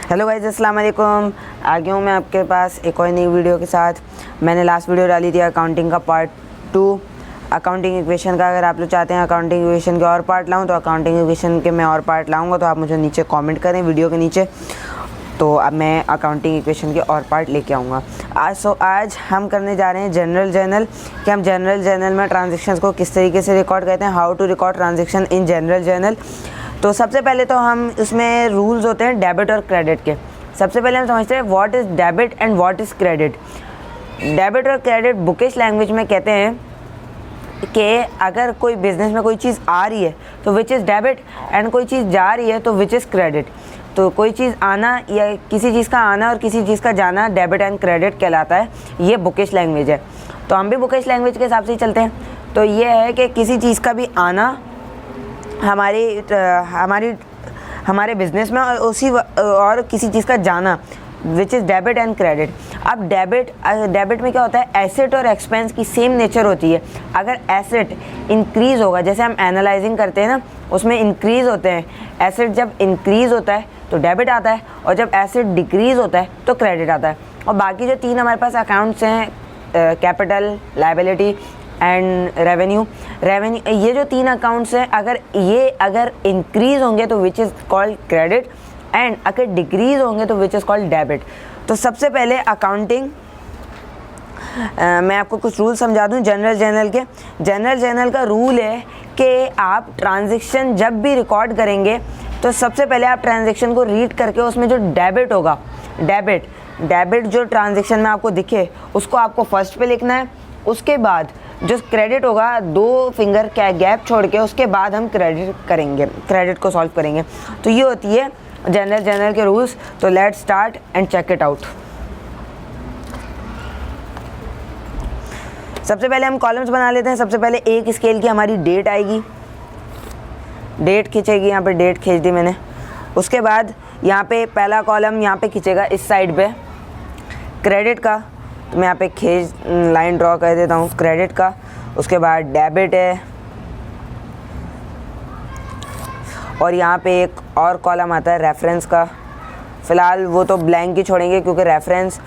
Hello guys, अस्सलाम वालेकुम। आ गया हूँ मैं आपके पास एक और नई वीडियो के साथ। मैंने लास्ट वीडियो डाली थी अकाउंटिंग का पार्ट 2 अकाउंटिंग इक्वेशन का। अगर आप लोग चाहते हैं अकाउंटिंग इक्वेशन के और पार्ट लाऊं तो अकाउंटिंग इक्वेशन के मैं और पार्ट लाऊंगा, तो आप मुझे नीचे कमेंट करें वीडियो के नीचे, तो अब मैं अकाउंटिंग इक्वेशन के और पार्ट लेके आऊँगा। आज हम करने जा रहे हैं जनरल जर्नल कि हम जनरल जर्नल में ट्रांजेक्शन्स को किस तरीके से रिकॉर्ड करते हैं, how to record transaction in general journal. तो सबसे पहले तो हम उसमें रूल्स होते हैं डेबिट और क्रेडिट के। सबसे पहले हम समझते हैं what is debit and what is credit. Debit और क्रेडिट बुकिश लैंग्वेज में कहते हैं कि अगर कोई बिज़नेस में कोई चीज़ आ रही है तो विच इज़ डेबिट, एंड कोई चीज़ जा रही है तो विच इज़ क्रेडिट। तो कोई चीज़ आना या किसी चीज़ का आना और किसी चीज़ का जाना डेबिट एंड क्रेडिट कहलाता है। ये बुकिश लैंग्वेज है, तो हम भी बुकिश लैंग्वेज के हिसाब से ही चलते हैं। तो ये है कि किसी चीज़ का भी आना हमारे बिज़नेस में और किसी चीज़ का जाना which is debit and credit. अब डेबिट में क्या होता है, एसेट और एक्सपेंस की सेम नेचर होती है। अगर एसेट इंक्रीज़ होगा, जैसे हम एनालाइजिंग करते हैं ना, उसमें इंक्रीज़ होते हैं एसेट। जब इंक्रीज़ होता है तो डेबिट आता है, और जब एसेट डिक्रीज़ होता है तो क्रेडिट आता है। और बाकी जो तीन हमारे पास अकाउंट्स हैं, कैपिटल, लायबिलिटी एंड रेवेन्यू, ये जो तीन अकाउंट्स हैं, अगर इंक्रीज़ होंगे तो which is called credit, and अगर डिक्रीज़ होंगे तो विच इज़ कॉल्ड डेबिट। तो सबसे पहले अकाउंटिंग मैं आपको कुछ रूल समझा दूं जनरल जर्नल के। जनरल जर्नल का रूल है कि आप ट्रांजैक्शन जब भी रिकॉर्ड करेंगे तो सबसे पहले आप ट्रांजैक्शन को रीड करके उसमें जो डेबिट होगा, डेबिट जो ट्रांजैक्शन में आपको दिखे उसको आपको फर्स्ट पे लिखना है। उसके बाद जो क्रेडिट होगा 2 फिंगर का गैप छोड़ के उसके बाद हम क्रेडिट को सॉल्व करेंगे। तो ये होती है जनरल जर्नल के रूल्स। तो let's start and check it out. सबसे पहले हम कॉलम्स बना लेते हैं। सबसे पहले एक स्केल की हमारी डेट आएगी, डेट खींचेगी, यहाँ पे डेट खींच दी मैंने। उसके बाद यहाँ पे पहला कॉलम यहाँ पे खींचेगा इस साइड पे क्रेडिट का, तो मैं यहाँ पे लाइन ड्रॉ कर देता हूँ क्रेडिट का। उसके बाद डेबिट है, और यहाँ पे एक और कॉलम आता है रेफरेंस का। फ़िलहाल वो तो ब्लैंक ही छोड़ेंगे क्योंकि रेफरेंस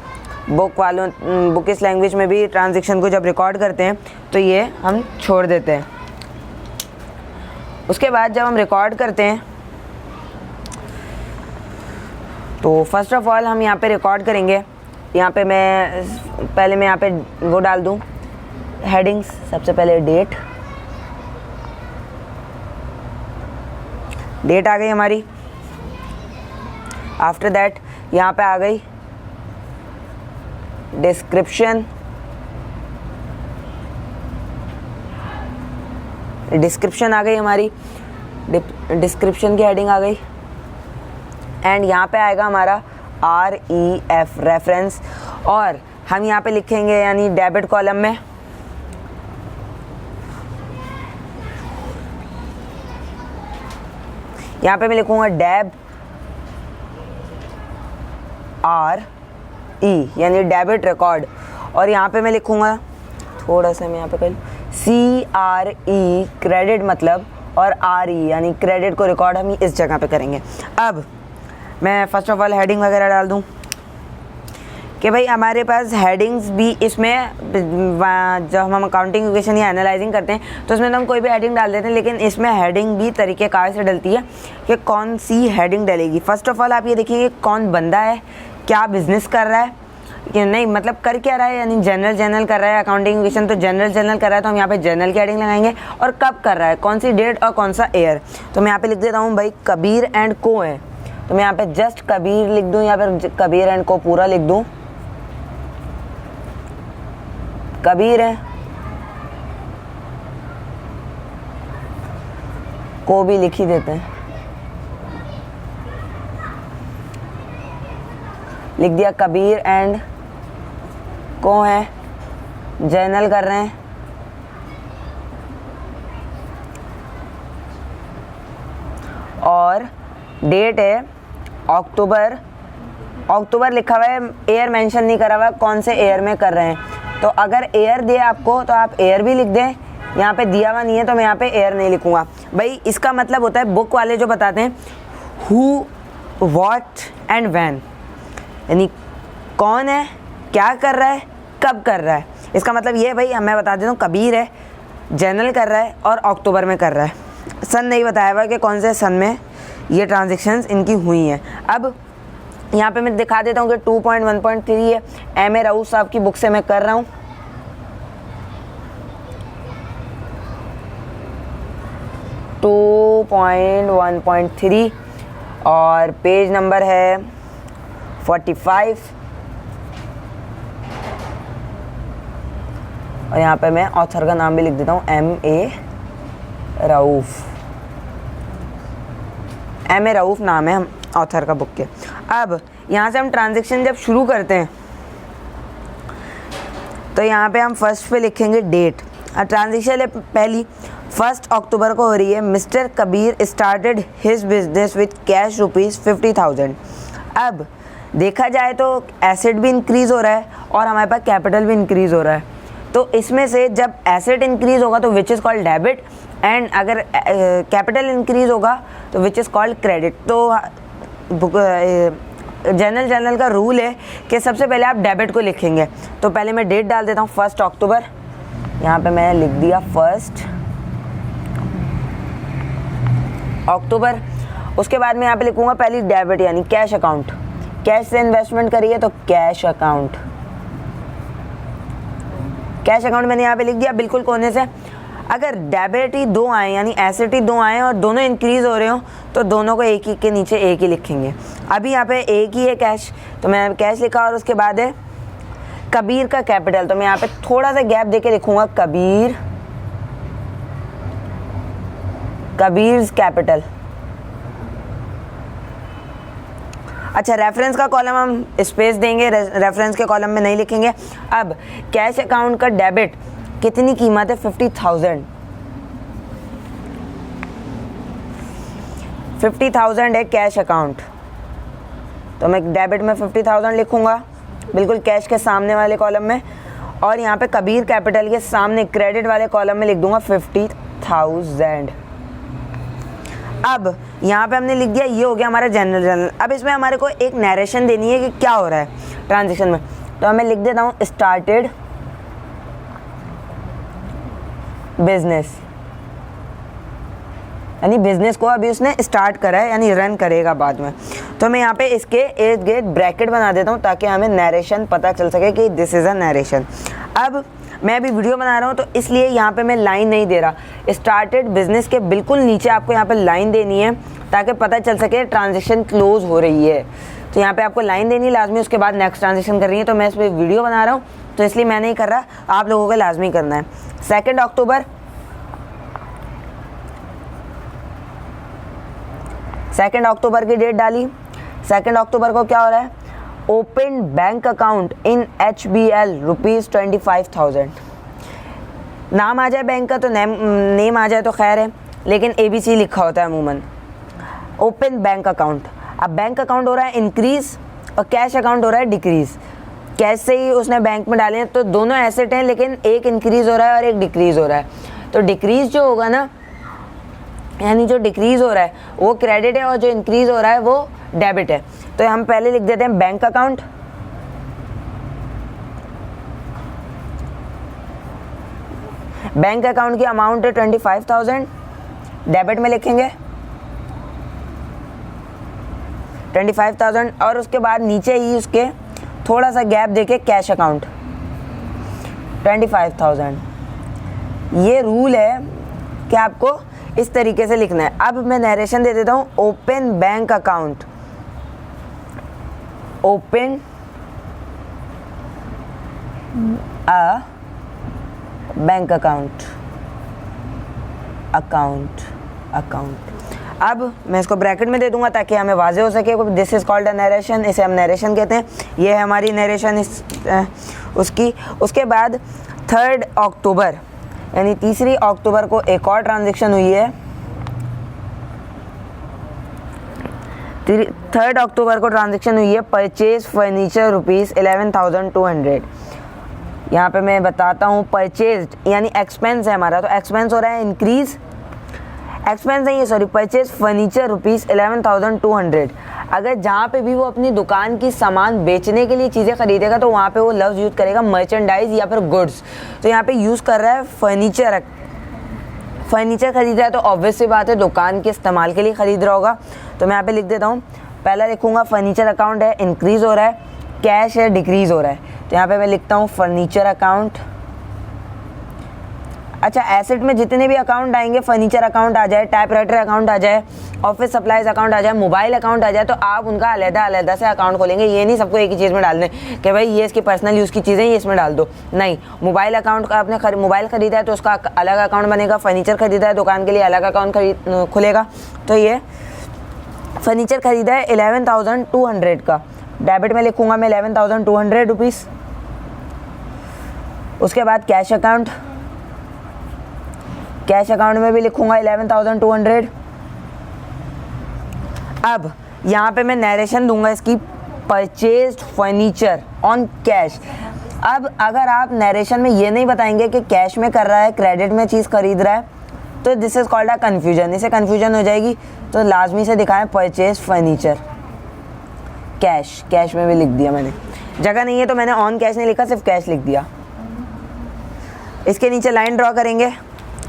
बुकिश लैंग्वेज में भी ट्रांजैक्शन को जब रिकॉर्ड करते हैं तो ये हम छोड़ देते हैं। उसके बाद जब हम रिकॉर्ड करते हैं तो फर्स्ट ऑफ ऑल हम यहाँ पे रिकॉर्ड करेंगे। यहाँ पे मैं यहाँ पे वो डाल दूँ हेडिंग्स। सबसे पहले डेट आ गई हमारी। आफ्टर दैट यहाँ पे आ गई डिस्क्रिप्शन आ गई हमारी, डिस्क्रिप्शन की हेडिंग आ गई। एंड यहाँ पे आएगा हमारा REF रेफरेंस, और हम यहाँ पे लिखेंगे यानी डेबिट कॉलम में यहाँ पे मैं लिखूँगा डेब RE यानी डेबिट रिकॉर्ड, और यहाँ पे मैं लिखूँगा थोड़ा सा मैं यहाँ पे कर CRE क्रेडिट मतलब, और RE यानी क्रेडिट को रिकॉर्ड हम इस जगह पे करेंगे। अब मैं फर्स्ट ऑफ ऑल हेडिंग वगैरह डाल दूँ कि भाई हमारे पास हेडिंग्स भी इसमें, जब हम अकाउंटिंग इक्वेशन या एनालाइजिंग करते हैं तो उसमें तो हम कोई भी हेडिंग डाल देते हैं, लेकिन इसमें हेडिंग भी तरीक़ेकार से डलती है कि कौन सी हेडिंग डलेगी। फर्स्ट ऑफ ऑल आप ये देखिए कौन बंदा है, क्या बिज़नेस कर रहा है, कि नहीं मतलब कर क्या रहा है, यानी जनरल जर्नल कर रहा है अकाउंटिंग इक्वेशन, तो जनरल जर्नल कर रहा है तो हम यहाँ पे जनरल की हेडिंग लगाएंगे, और कब कर रहा है, कौन सी डेट और कौन सा ईयर। तो मैं यहाँ पे लिख देता हूँ भाई कबीर एंड को है, तो मैं यहाँ पे जस्ट कबीर लिख दूँ या फिर कबीर एंड को पूरा लिख दूँ। कबीर है, को भी लिख ही देते हैं, लिख दिया कबीर एंड को है, जर्नल कर रहे हैं। और डेट है अक्टूबर लिखा हुआ है, ईयर मेंशन नहीं करा हुआ है कौन से ईयर में कर रहे हैं। तो अगर ईयर दिया आपको तो आप ईयर भी लिख दें, यहाँ पे दिया हुआ नहीं है तो मैं यहाँ पे ईयर नहीं लिखूँगा। भाई इसका मतलब होता है बुक वाले जो बताते हैं व्हाट एंड व्हेन, यानी कौन है, क्या कर रहा है, कब कर रहा है। इसका मतलब ये है भाई, मैं बता देता हूँ, कबीर है, जनरल कर रहा है और अक्टूबर में कर रहा है। सन नहीं बताया हुआ कि कौन से सन में ये ट्रांजेक्शन्स इनकी हुई हैं। अब यहाँ पे मैं दिखा देता हूँ कि 2.1.3 है, एम ए राउत साहब की बुक से मैं कर रहा हूँ। टू 2.1.3 और पेज नंबर है 45 और यहाँ पे मैं ऑथर का नाम भी लिख देता हूँ, M.A. रऊफ़। M.A. रऊफ़ नाम है हम ऑथर का बुक के। अब यहाँ से हम ट्रांजैक्शन जब शुरू करते हैं तो यहाँ पे हम फर्स्ट पे लिखेंगे डेट। और ट्रांजैक्शन पहली 1 अक्टूबर को हो रही है। Mister Kabir started his business with cash ₹50,000। अब देखा जाए तो एसेट भी इंक्रीज़ हो रहा है और हमारे पास कैपिटल भी इंक्रीज़ हो रहा है। तो इसमें से जब एसेट इंक्रीज़ होगा तो which is called debit, and अगर कैपिटल इंक्रीज़ होगा तो विच इज़ कॉल्ड क्रेडिट। तो जनरल का रूल है कि सबसे पहले आप डेबिट को लिखेंगे। तो पहले मैं डेट डाल देता हूँ 1 अक्टूबर, यहाँ पे मैं लिख दिया 1 अक्टूबर। उसके बाद में यहाँ पे लिखूँगा पहली डेबिट यानी कैश अकाउंट, कैश से इन्वेस्टमेंट करिए तो कैश अकाउंट। कैश अकाउंट मैंने यहाँ पे लिख दिया बिल्कुल कोने से। अगर डेबिट ही 2 आए यानी एसेट ही 2 आए और दोनों इंक्रीज़ हो रहे हो तो दोनों को एक ही के नीचे एक ही लिखेंगे। अभी यहाँ पे एक ही है कैश, तो मैं कैश लिखा और उसके बाद है कबीर का कैपिटल। तो मैं यहाँ पे थोड़ा सा गैप देके लिखूँगा कबीर्स कैपिटल। अच्छा, रेफरेंस का कॉलम हम स्पेस देंगे, रेफरेंस के कॉलम में नहीं लिखेंगे। अब कैश अकाउंट का डेबिट कितनी कीमत है? 50,000। 50,000 है कैश अकाउंट, तो मैं डेबिट में 50,000 लिखूंगा बिल्कुल कैश के सामने वाले कॉलम में, और यहाँ पे कबीर कैपिटल के सामने क्रेडिट वाले कॉलम में लिख दूंगा 50,000। अब यहाँ पे हमने लिख दिया, ये हो गया हमारा जनरल। अब इसमें हमारे को एक नरेशन देनी है कि क्या हो रहा है ट्रांजेक्शन में। तो मैं लिख देता हूँ स्टार्टेड बिजनेस, यानी बिजनेस को अभी उसने स्टार्ट करा है यानी रन करेगा बाद में। तो मैं यहाँ पे इसके इर्द गिर्द ब्रैकेट बना देता हूँ ताकि हमें नरेशन पता चल सके कि दिस इज़ अ नरेशन। अब मैं अभी वीडियो बना रहा हूँ तो इसलिए यहाँ पे मैं लाइन नहीं दे रहा। स्टार्टेड बिजनेस के बिल्कुल नीचे आपको यहाँ पे लाइन देनी है ताकि पता चल सके ट्रांजेक्शन क्लोज हो रही है। तो यहाँ पे आपको लाइन देनी लाजमी, उसके बाद नेक्स्ट ट्रांजेक्शन करनी है। तो मैं इस पर वीडियो बना रहा हूँ तो इसलिए मैं नहीं कर रहा, आप लोगों को लाजमी करना है। 2 अक्टूबर, 2 अक्टूबर की डेट डाली। 2 अक्टूबर को क्या हो रहा है? Open bank account in HBL ₹25,000। नाम आ जाए बैंक का तो नेम आ जाए तो खैर है, लेकिन ABC लिखा होता है अमूमन। ओपन बैंक अकाउंट, अब बैंक अकाउंट हो रहा है इंक्रीज और कैश अकाउंट हो रहा है डिक्रीज। कैश से ही उसने बैंक में डाले हैं तो दोनों एसेट हैं, लेकिन एक इंक्रीज हो रहा है और एक डिक्रीज हो रहा है। तो डिक्रीज जो होगा ना, यानी जो डिक्रीज हो रहा है वो क्रेडिट है और जो इंक्रीज हो रहा है वो डेबिट है। तो हम पहले लिख देते हैं बैंक अकाउंट, बैंक अकाउंट की अमाउंट है 25,000, डेबिट में लिखेंगे 25,000 और उसके बाद नीचे ही उसके थोड़ा सा गैप देके कैश अकाउंट 25,000। ये रूल है कि आपको इस तरीके से लिखना है। अब मैं नरेशन दे देता हूँ। Open bank account, open a bank account, अब मैं इसको ब्रैकेट में दे दूंगा ताकि हमें वाजे हो सके। This is called a narration, इसे हम नरेशन कहते हैं। ये है हमारी नरेशन उसकी। उसके बाद 3 अक्टूबर यानी 3 अक्टूबर को एक और ट्रांजेक्शन हुई है। 3 अक्टूबर को ट्रांजेक्शन हुई है परचेज फर्नीचर ₹11,200। यहाँ पे मैं बताता हूँ परचेज यानी एक्सपेंस है हमारा, तो एक्सपेंस हो रहा है इंक्रीज, एक्सपेंस नहीं है सॉरी, परचेज फर्नीचर ₹11,200। अगर जहाँ पे भी वो अपनी दुकान की सामान बेचने के लिए चीज़ें खरीदेगा तो वहाँ पे वो लफ्ज़ यूज़ करेगा मर्चेंडाइज या फिर गुड्स। तो यहाँ पे यूज़ कर रहा है फर्नीचर। फर्नीचर खरीद रहा है तो ऑब्वियस सी बात है दुकान के इस्तेमाल के लिए ख़रीद रहा होगा। तो मैं यहाँ पे लिख देता हूँ, पहला लिखूँगा फर्नीचर अकाउंट है, इंक्रीज़ हो रहा है, कैश है, डिक्रीज़ हो रहा है। तो यहाँ पे मैं लिखता हूँ फर्नीचर अकाउंट। अच्छा, एसेट में जितने भी अकाउंट आएंगे, फर्नीचर अकाउंट आ जाए, टाइपराइटर अकाउंट आ जाए, ऑफिस सप्लाईज अकाउंट आ जाए, मोबाइल अकाउंट आ जाए, तो आप उनका अलग से अकाउंट खोलेंगे। ये नहीं सबको एक ही चीज़ में डाल दें कि भाई ये इसकी पर्सनल यूज़ की चीज़ें ये इसमें डाल दो, नहीं। मोबाइल अकाउंट का आपने मोबाइल ख़रीदा है तो उसका अलग अकाउंट बनेगा, फर्नीचर खरीदा है दुकान के लिए अलग अकाउंट खुलेगा। तो ये फर्नीचर खरीदा है 11,200 का, डेबिट में लिखूँगा मैं 11,200 रुपीज़। उसके बाद कैश अकाउंट, कैश अकाउंट में भी लिखूंगा 11,200। अब यहाँ पे मैं नरेशन दूंगा इसकी, परचेज्ड फर्नीचर ऑन कैश। अब अगर आप नरेशन में ये नहीं बताएंगे कि कैश में कर रहा है, क्रेडिट में चीज़ खरीद रहा है, तो this is called a confusion, इसे कन्फ्यूजन हो जाएगी। तो लाजमी से दिखाएं परचेज फर्नीचर कैश, कैश में भी लिख दिया मैंने, जगह नहीं है तो मैंने ऑन कैश नहीं लिखा, सिर्फ कैश लिख दिया। इसके नीचे लाइन ड्रॉ करेंगे,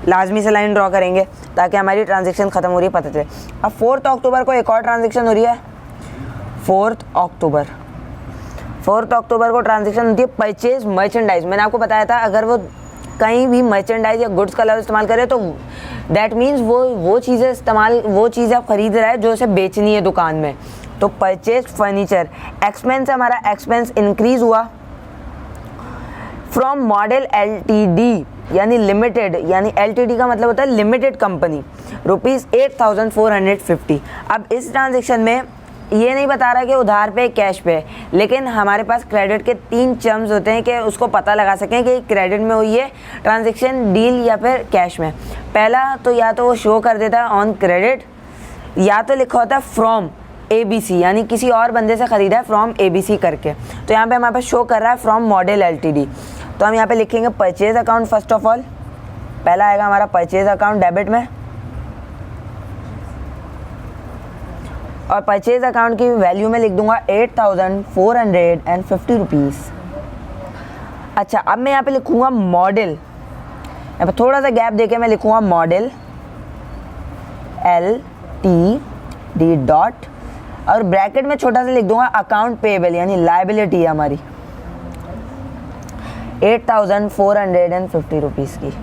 लाजमी से लाइन ड्रॉ करेंगे ताकि हमारी ट्रांजैक्शन ख़त्म हो रही है पता चले। अब 4 अक्टूबर को एक और ट्रांजैक्शन हो रही है, 4 अक्टूबर को ट्रांजैक्शन होती है परचेज मर्चेंडाइज। मैंने आपको बताया था अगर वो कहीं भी मर्चेंडाइज या गुड्स का लफ्ज़ इस्तेमाल करे तो दैट मीन्स वो चीज़ आप खरीद रहा है जो उसे बेचनी है दुकान में। तो परचेज फर्नीचर। एक्सपेंस, हमारा एक्सपेंस इंक्रीज़ हुआ फ्रॉम मॉडल LTD यानी लिमिटेड, यानी LTD का मतलब होता है लिमिटेड कंपनी, ₹8,450। अब इस ट्रांजेक्शन में ये नहीं बता रहा कि उधार पे कैश पे, लेकिन हमारे पास क्रेडिट के 3 टर्म्स होते हैं कि उसको पता लगा सकें कि क्रेडिट में हुई है ट्रांजेक्शन, डील या फिर कैश में। पहला तो या तो वो शो कर देता है ऑन क्रेडिट, या तो लिखा होता है फ्रॉम ABC, यानी किसी और बंदे से ख़रीदा है फ्रॉम ABC करके। तो यहाँ पे हमारे पास शो कर रहा है फ्रॉम मॉडल LTD। तो हम यहाँ पे लिखेंगे purchase account. First of all पहला आएगा हमारा परचेज अकाउंट डेबिट में, और परचेज अकाउंट की वैल्यू में लिख दूंगा 8,450 रुपीज़। अच्छा, अब मैं यहाँ पे लिखूंगा मॉडल, यहाँ पे थोड़ा सा गैप देके मैं लिखूंगा मॉडल LTD डॉट, और ब्रैकेट में छोटा सा लिख दूंगा अकाउंट पेएबल, यानी लायबिलिटी है हमारी 8,450 रुपीज़ की।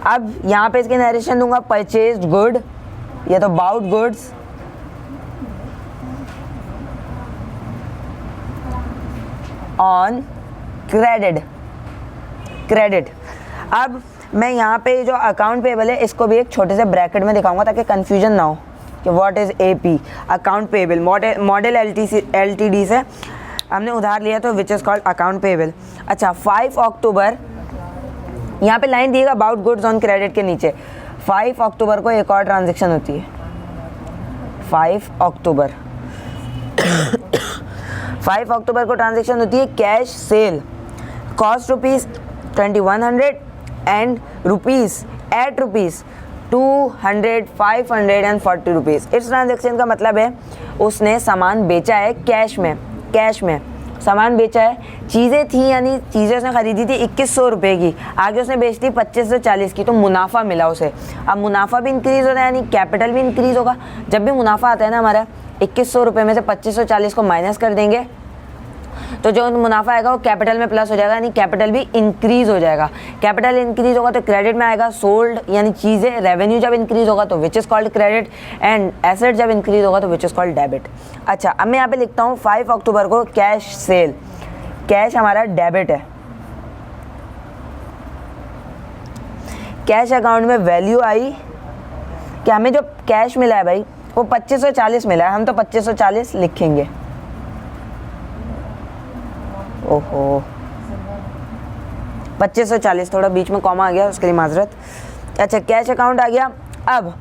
अब यहाँ पे इसकी नरेशन दूंगा परचेज्ड गुड, या तो बाउट गुड्स, ऑन क्रेडिट। अब मैं यहाँ पे जो अकाउंट पेएबल है इसको भी एक छोटे से ब्रैकेट में दिखाऊंगा ताकि कन्फ्यूजन ना हो कि what is AP, account payable. Model LTD से हमने उधार लिया तो which is called account payable. अच्छा, 5 अक्टूबर, यहाँ पे लाइन दिएगा अबाउट गुड्स ऑन क्रेडिट के नीचे। 5 अक्टूबर को एक और ट्रांजैक्शन होती है, 5 अक्टूबर 5 अक्टूबर को ट्रांजैक्शन होती है cash cell, cost ₹2100 and ₹200, 540 rupees. इस ट्रांजैक्शन का मतलब है उसने सामान बेचा है कैश में सामान बेचा है, चीज़ें थी यानी चीज़ें उसने ख़रीदी थी 2100 रुपये की, आगे उसने बेच दी 2540 की, तो मुनाफा मिला उसे। अब मुनाफा भी इंक्रीज़ होता है यानी कैपिटल भी इंक्रीज़ होगा। जब भी मुनाफा आता है ना हमारा, 2100 रुपये में से 2540 को माइनस कर देंगे तो जो मुनाफा आएगा वो कैपिटल में प्लस हो जाएगा, यानी कैपिटल भी इंक्रीज़ हो जाएगा। कैपिटल इंक्रीज़ होगा तो क्रेडिट में आएगा सोल्ड, यानी चीज़ें, रेवेन्यू जब इंक्रीज़ होगा तो which is called credit, and asset जब इंक्रीज़ होगा तो विच इज़ कॉल्ड डेबिट। अच्छा, अब मैं यहाँ पे लिखता हूँ 5 अक्टूबर को कैश सेल, कैश हमारा डेबिट है, कैश अकाउंट में वैल्यू आई कि हमें जो कैश मिला है भाई वो 2540 मिला है, हम तो 2540 लिखेंगे। ओहो, 2540, थोड़ा बीच में कॉमा आ गया उसके लिए माजरत। अच्छा, कैश अकाउंट आ गया। अब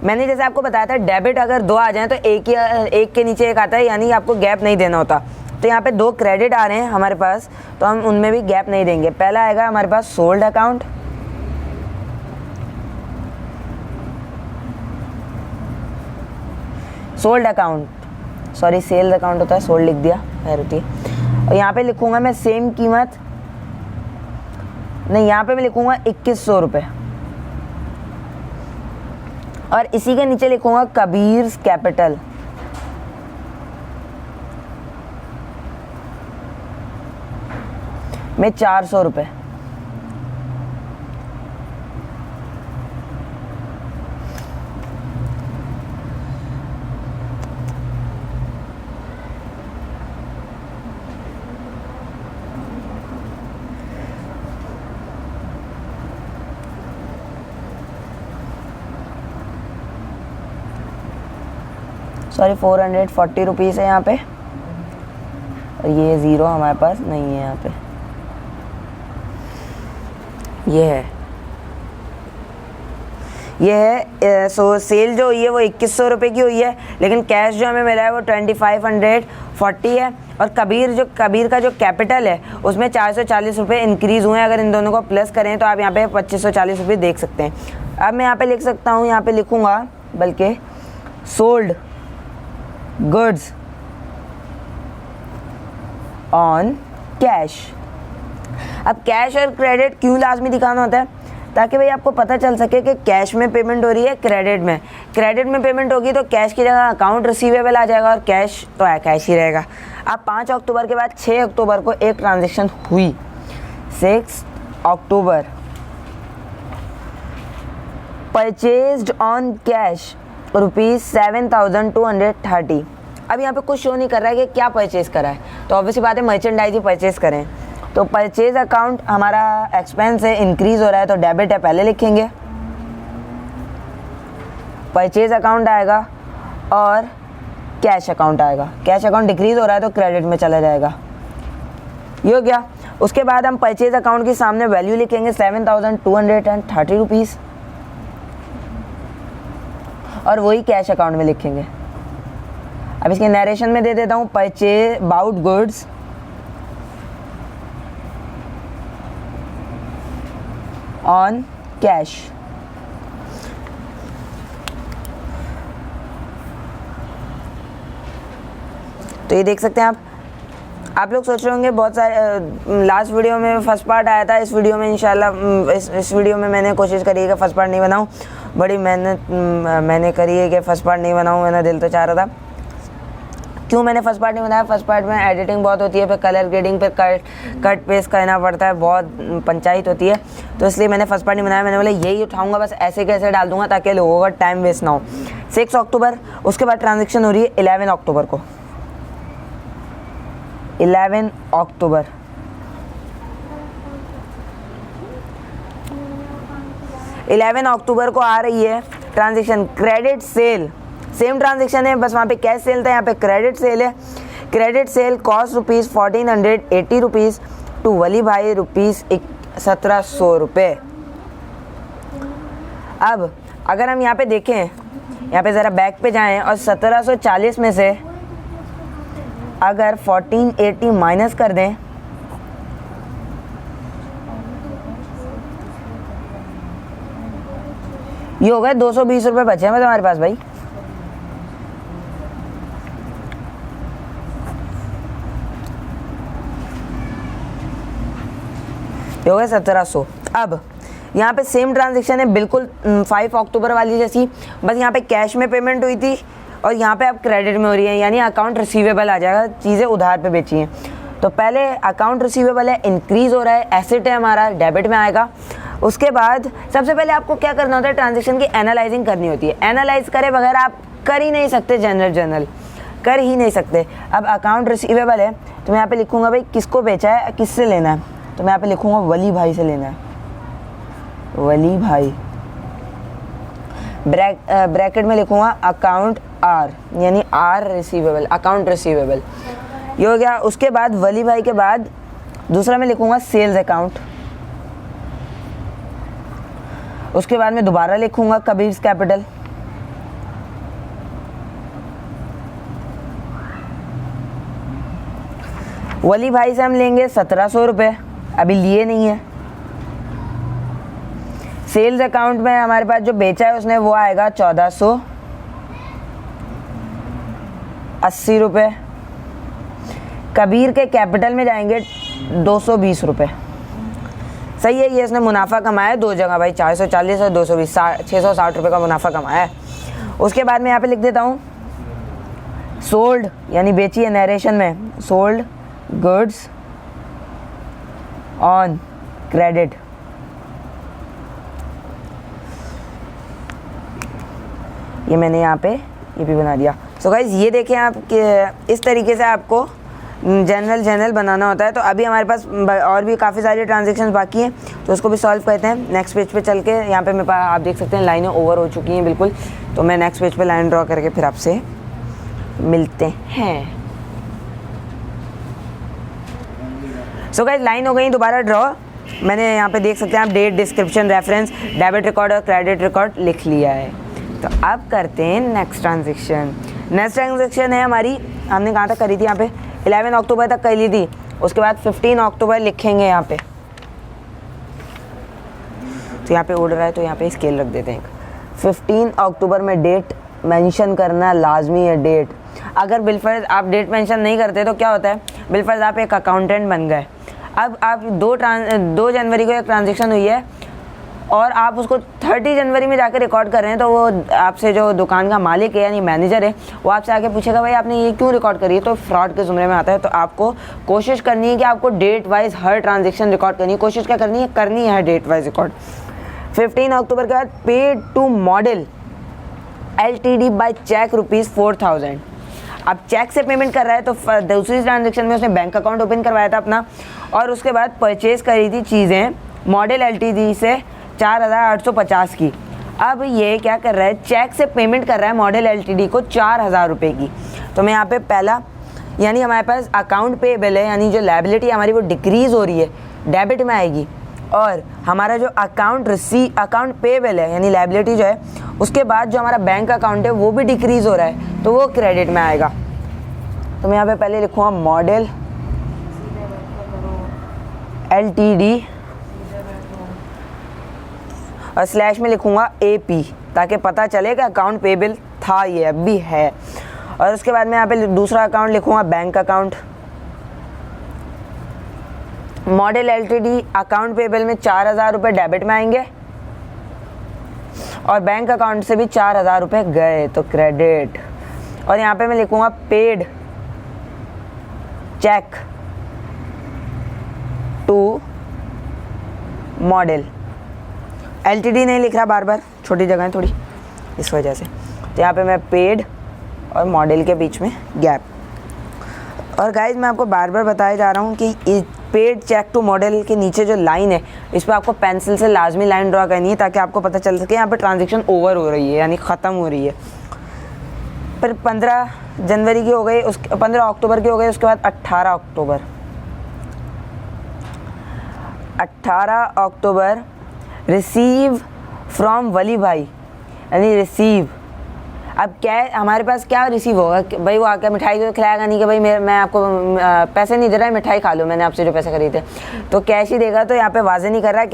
मैंने जैसे आपको बताया था डेबिट अगर 2 आ जाएं तो एक के नीचे एक आता है, यानी आपको गैप नहीं देना होता। तो यहाँ पे 2 क्रेडिट आ रहे हैं हमारे पास, तो हम उनमें भी गैप नहीं देंगे। पहला आएगा हमारे पास sold account, sorry sales account होता है, सोल्ड लिख दिया, खैर होती है। और यहाँ पे लिखूंगा मैं सेम कीमत, नहीं यहाँ पे मैं लिखूंगा 2100 रुपये, और इसी के नीचे लिखूंगा कबीर्स कैपिटल, में 400 रुपये। सॉरी 440 रुपीज़ है यहाँ पे, और ये ज़ीरो हमारे पास नहीं है यहाँ पे, ये है। सो सेल जो हुई है वो 2100 रुपये की हुई है, लेकिन कैश जो हमें मिला है वो 2540 है, और कबीर का जो कैपिटल है उसमें 440 रुपये इंक्रीज़ हुए हैं। अगर इन दोनों को प्लस करें तो आप यहाँ पे 2540 रुपये देख सकते हैं। अब मैं यहाँ पे लिख सकता हूँ, यहाँ पे लिखूँगा बल्कि सोल्ड गुड्स ऑन कैश। अब कैश और क्रेडिट क्यों लाजमी दिखाना होता है, ताकि भाई आपको पता चल सके कि कैश में पेमेंट हो रही है, क्रेडिट में पेमेंट होगी तो कैश की जगह अकाउंट रिसीवेबल आ जाएगा, और कैश तो है कैश ही रहेगा। अब 5 अक्टूबर के बाद 6 अक्टूबर को एक ट्रांजेक्शन हुई, 6 अक्टूबर, परचेज्ड ऑन कैश ₹7,230। अब यहाँ पे कुछ शो नहीं कर रहा है कि क्या परचेज करा है, तो ऑब्वियसली बात है मर्चेंडाइज ही परचेज करें। तो परचेज अकाउंट हमारा एक्सपेंस है, इंक्रीज हो रहा है तो डेबिट है, पहले लिखेंगे परचेज अकाउंट आएगा, और कैश अकाउंट आएगा। कैश अकाउंट डिक्रीज हो रहा है तो क्रेडिट में चला जाएगा, ये हो गया। उसके बाद हम परचेज अकाउंट के सामने वैल्यू लिखेंगे 7,230 रुपीज़, और वही कैश अकाउंट में लिखेंगे। अब इसके नरेशन में दे देता हूँ, purchase bought goods on cash. तो ये देख सकते हैं आप लोग सोच रहे होंगे बहुत सारे, लास्ट वीडियो में फर्स्ट पार्ट आया था, इस वीडियो में इंशाल्लाह इस वीडियो में मैंने कोशिश करी है कि फर्स्ट पार्ट नहीं बनाऊं, बड़ी मेहनत मैंने करी है कि फर्स्ट पार्ट नहीं बनाऊं, मेरा दिल तो चाह रहा था। क्यों मैंने फर्स्ट पार्ट नहीं बनाया, फर्स्ट पार्ट में एडिटिंग बहुत होती है, फिर कलर ग्रेडिंग, फिर कट पेस्ट करना पड़ता है, बहुत पंचायत होती है, तो इसलिए मैंने फर्स्ट पार्ट नहीं बनाया। मैंने बोला यही उठाऊंगा, बस ऐसे कैसे डाल दूंगा ताकि लोगों का टाइम वेस्ट ना हो। 6 अक्टूबर, उसके बाद ट्रांजेक्शन हो रही है 11 अक्टूबर को, 11 अक्टूबर, को आ रही है transaction credit sale. Same transaction है, बस वहाँ पे कैश सेल था, यहाँ पे क्रेडिट सेल है। क्रेडिट सेल कॉस्ट ₹1480 टू वली भाई ₹1700 रुपये। अब अगर हम यहाँ पे देखें, यहाँ पे ज़रा बैक पे जाएं और 1740 में से अगर 1480 माइनस कर दें, ये हो गए 220 रुपये बचे हैं हमारे पास भाई। ये हो गए 1700। अब यहाँ पे सेम ट्रांजेक्शन है बिल्कुल 5 अक्टूबर वाली जैसी, बस यहाँ पे कैश में पेमेंट हुई थी और यहाँ पे अब क्रेडिट में हो रही है, यानी अकाउंट रिसीवेबल आ जाएगा, चीज़ें उधार पे बेची हैं। तो पहले अकाउंट रिसीवेबल है, इंक्रीज़ हो रहा है, एसेट है हमारा, डेबिट में आएगा। उसके बाद सबसे पहले आपको क्या करना होता है, ट्रांजेक्शन की एनालाइजिंग करनी होती है। एनालाइज करे बगैर आप कर ही नहीं सकते, जनरल कर ही नहीं सकते। अब अकाउंट रिसीवेबल है तो मैं यहाँ पे लिखूँगा भाई किसको बेचा है, किससे लेना है, तो मैं यहाँ पे लिखूँगा वली भाई से लेना है, वली भाई। ब्रैकेट में लिखूँगा अकाउंट आर, यानी आर रिसीवेबल, अकाउंट रिसीवेबल, ये हो गया। उसके बाद वली भाई के बाद दूसरा मैं लिखूँगा सेल्स अकाउंट। उसके बाद मैं दोबारा लिखूँगा कबीर्स कैपिटल। वली भाई से हम लेंगे 1700 रुपये, अभी लिए नहीं है। सेल्स अकाउंट में हमारे पास जो बेचा है उसने वो आएगा 1400। 80 रुपये। कबीर के कैपिटल में जाएंगे 220 रुपये। सही है, ये इसने मुनाफा कमाया है दो जगह भाई, 440 और 220, 660 रुपये का मुनाफा कमाया है। उसके बाद मैं यहाँ पे लिख देता हूँ सोल्ड, यानी बेची है नरेशन में, सोल्ड गुड्स ऑन क्रेडिट। ये मैंने यहाँ पे ये भी बना दिया। सो गाइज ये देखें आप कि इस तरीके से आपको जनरल बनाना होता है। तो अभी हमारे पास और भी काफ़ी सारी ट्रांजेक्शन्स बाकी हैं, तो उसको भी सॉल्व करते हैं। नेक्स्ट पेज पे चल के यहाँ पे मेरे पास आप देख सकते हैं लाइनें ओवर हो चुकी हैं बिल्कुल। तो मैं नेक्स्ट पेज पे लाइन ड्रॉ करके फिर आपसे मिलते हैं। सो गाइस लाइन हो गई दोबारा ड्रॉ। मैंने यहाँ पे देख सकते हैं आप date, description, reference, debit record और क्रेडिट रिकॉर्ड लिख लिया है। तो अब करते हैं नेक्स्ट ट्रांजेक्शन। नेक्स्ट ट्रांजेक्शन है हमारी, हमने कहाँ तक करी थी यहाँ पे, 11 अक्टूबर तक कर ली थी। उसके बाद 15 अक्टूबर लिखेंगे यहाँ पे। तो यहाँ पे उड़ रहा है तो यहाँ पे स्केल रख देते हैं। 15 अक्टूबर में डेट मेंशन करना लाजमी है। डेट, अगर बिलफर्ज आप डेट मेंशन नहीं करते तो क्या होता है, बिलफर्ज आप एक अकाउंटेंट बन गए। अब आप 2 जनवरी को एक ट्रांजेक्शन हुई है और आप उसको 30 जनवरी में जाकर रिकॉर्ड कर रहे हैं, तो वो आपसे जो दुकान का मालिक है यानी मैनेजर है, वो आपसे आके पूछेगा भाई आपने ये क्यों रिकॉर्ड करी है, तो फ्रॉड के ज़ुमरे में आता है। तो आपको कोशिश करनी है कि आपको डेट वाइज हर ट्रांजेक्शन रिकॉर्ड करनी है। कोशिश क्या करनी है डेट वाइज रिकॉर्ड। 15 अक्टूबर के बाद paid to model LTD by cheque ₹4000। अब चेक से पेमेंट कर रहा है, तो दूसरी ट्रांजेक्शन में उसने बैंक अकाउंट ओपन करवाया था अपना, और उसके बाद परचेज़ करी थी चीज़ें मॉडल LTD से 4850 की। अब ये क्या कर रहा है, चेक से पेमेंट कर रहा है मॉडल LTD को 4000 रुपये की। तो मैं यहाँ पे पहला, यानी हमारे पास अकाउंट पेएबल है, यानी जो लायबिलिटी हमारी वो डिक्रीज़ हो रही है, डेबिट में आएगी। और हमारा जो अकाउंट पेएबल है यानी लायबिलिटी जो है, उसके बाद जो हमारा बैंक अकाउंट है वो भी डिक्रीज़ हो रहा है, तो वो क्रेडिट में आएगा। तो मैं यहाँ पे पहले लिखूँगा मॉडल LTD और स्लैश में लिखूँगा AP, ताकि पता चले कि अकाउंट पेएबल था, ये अब भी है। और उसके बाद मैं यहाँ पे दूसरा अकाउंट लिखूँगा bank account. Model LTD account payable में 4000 रुपये डेबिट में आएंगे और बैंक अकाउंट से भी 4000 रुपये गए, तो क्रेडिट। और यहाँ पे मैं लिखूँगा paid cheque to model LTD नहीं लिख रहा बार बार, छोटी जगह है थोड़ी इस वजह से। तो यहाँ पे मैं पेड और मॉडल के बीच में गैप। और गाइज मैं आपको बार बार बताया जा रहा हूँ कि पेड चेक टू मॉडल के नीचे जो लाइन है, इस पर आपको पेंसिल से लाजमी लाइन ड्रॉ करनी है, ताकि आपको पता चल सके यहाँ पे ट्रांजेक्शन ओवर हो रही है, यानी ख़त्म हो रही है। फिर 15 जनवरी की हो गई, 15 अक्टूबर की हो गई। उसके बाद 18 अक्टूबर रिसीव फ्रॉम वली भाई, यानी रिसीव। अब क्या है हमारे पास, क्या रिसीव होगा भाई, वो आकर मिठाई तो खिलाएगा नहीं कि भाई मैं आपको पैसे नहीं दे रहा है, मिठाई खा लो, मैंने आपसे जो पैसे खरीदे, तो कैश ही देगा। तो यहाँ पे वाजे नहीं कर रहा है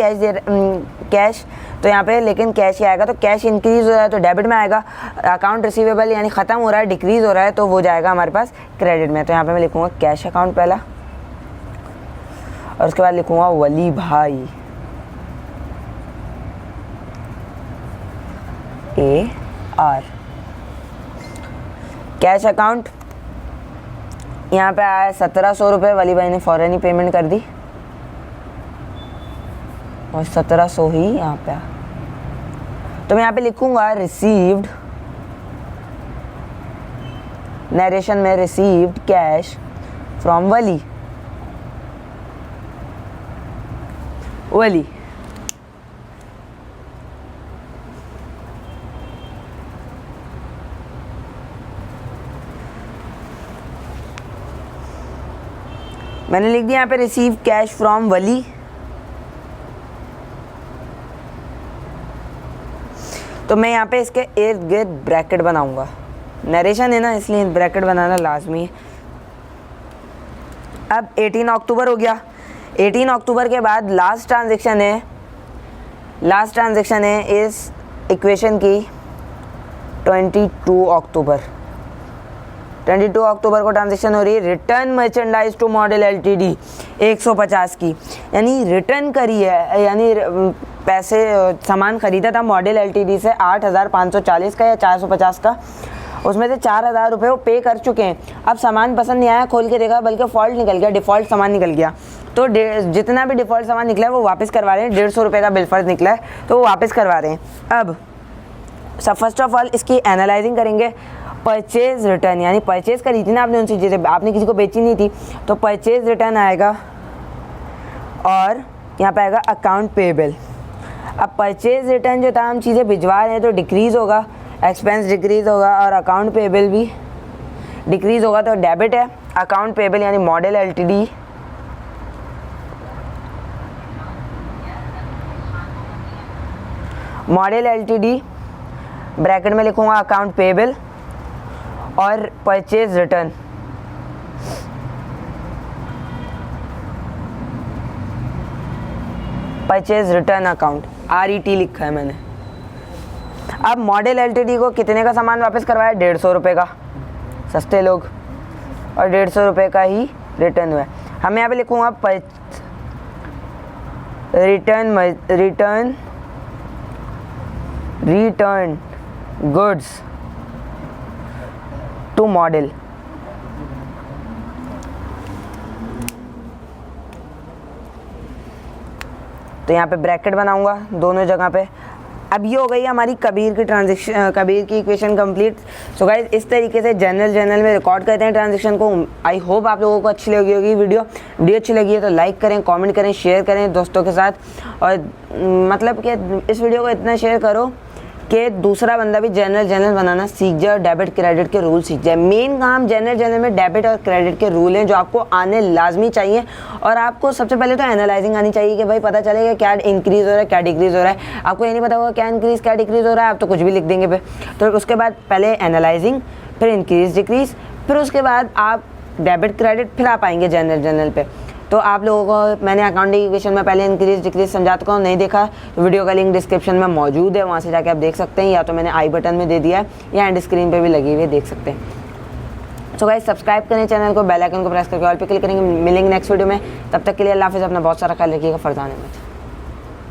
कैश, तो यहाँ पे लेकिन कैश ही आएगा। तो कैश इंक्रीज़ हो रहा है तो डेबिट में आएगा, अकाउंट रिसीवेबल यानी ख़त्म हो रहा है, डिक्रीज़ हो रहा है, तो वो जाएगा हमारे पास क्रेडिट में। तो यहाँ पर मैं लिखूँगा कैश अकाउंट पहला, और उसके बाद लिखूँगा वली भाई AR कैश अकाउंट। यहाँ पे आया 1700 रुपये, वली भाई ने फ़ौरन ही पेमेंट कर दी और 1700 ही यहाँ पे आया। तो मैं यहाँ पे लिखूँगा रिसीव्ड, नरेशन में रिसीव्ड कैश फ्रॉम वली। मैंने लिख दिया यहाँ पे रिसीव कैश फ्रॉम वली। तो मैं यहाँ पे इसके इर्द गिर्द ब्रैकेट बनाऊंगा, नरेशन है ना इसलिए ब्रैकेट बनाना लाजमी है। अब 18 अक्टूबर हो गया। 18 अक्टूबर के बाद लास्ट ट्रांजेक्शन है इस इक्वेशन की 22 अक्टूबर। 22 अक्टूबर को ट्रांजेक्शन हो रही है। Return merchandise to model LTD 150 की, यानी रिटर्न करी है, यानी पैसे सामान ख़रीदा था मॉडल एलटीडी से 8,540 का या 450 का, उसमें से 4,000 रुपये वो पे कर चुके हैं। अब सामान पसंद नहीं आया, खोल के देखा, बल्कि फॉल्ट निकल गया, डिफ़ॉल्ट सामान निकल गया, तो जितना भी डिफ़ॉल्ट सामान निकला है वो वापस करवा रहे हैं। 150 रुपये का बिल फर्ज निकला है तो वो वापस करवा रहे हैं। अब सब फर्स्ट ऑफ ऑल इसकी एनालाइजिंग करेंगे। परचेज रिटर्न, यानी परचेज़ करी थी ना आपने उनसे चीज़ें, आपने किसी को बेची नहीं थी, तो परचेज रिटर्न आएगा और यहाँ पे आएगा अकाउंट पेबल। अब परचेज रिटर्न जो था, हम चीज़ें भिजवा रहे हैं तो डिक्रीज़ होगा, एक्सपेंस डिक्रीज़ होगा और अकाउंट पेबल भी डिक्रीज़ होगा, तो डेबिट है। अकाउंट पेबल यानी मॉडल एलटीडी ब्रैकेट में लिखूंगा अकाउंट पेबल और purchase return. Purchase return account RET लिखा है मैंने। अब मॉडल एलटीडी को कितने का सामान वापस करवाया? 150 रुपये का, सस्ते लोग, और 150 रुपये का ही रिटर्न हुआ है। हम यहाँ पे लिखूंगा रिटर्न गुड्स टू मॉडल। तो यहाँ पे ब्रैकेट बनाऊंगा दोनों जगह पे। अब ये हो गई हमारी कबीर की इक्वेशन कंप्लीट। सो गाइज इस तरीके से जनरल में रिकॉर्ड करते हैं ट्रांजेक्शन को। आई होप आप लोगों को अच्छी लगी होगी वीडियो अच्छी लगी है तो लाइक करें, कमेंट करें, शेयर करें दोस्तों के साथ, और मतलब कि इस वीडियो को इतना शेयर करो कि दूसरा बंदा भी जनरल बनाना सीख जाए और डेबिट क्रेडिट के रूल सीख जाए। मेन काम जनरल में डेबिट और क्रेडिट के रूल हैं जो आपको आने लाजमी चाहिए, और आपको सबसे पहले तो एनालाइजिंग आनी चाहिए कि भाई पता चलेगा क्या इंक्रीज़ हो रहा है क्या डिक्रीज़ हो रहा है। आपको ये नहीं पता होगा क्या इंक्रीज़ क्या डिक्रीज़ हो रहा है, आप तो कुछ भी लिख देंगे पे। तो उसके बाद पहले एनालाइजिंग, फिर इंक्रीज़ डिक्रीज़, फिर उसके बाद आप डेबिट क्रेडिट, फिर आप आएंगे जनरल पे। तो आप लोगों को मैंने अकाउंटिंग इक्वेशन में पहले इंक्रीज डिक्रीज समझा चुका हूँ, नहीं देखा तो वीडियो का लिंक डिस्क्रिप्शन में मौजूद है, वहाँ से जाके आप देख सकते हैं, या तो मैंने आई बटन में दे दिया है या एंड स्क्रीन पे भी लगी हुई है, देख सकते हैं। सो गाइस सब्सक्राइब करें चैनल को, बेल आइकन को प्रेस करके ऑल पे क्लिक करेंगे। मिलेंगे नेक्स्ट वीडियो में, तब तक के लिए अल्लाह हाफिज़। अपना बहुत सारा ख्याल रखिएगा। फरजान अहमद।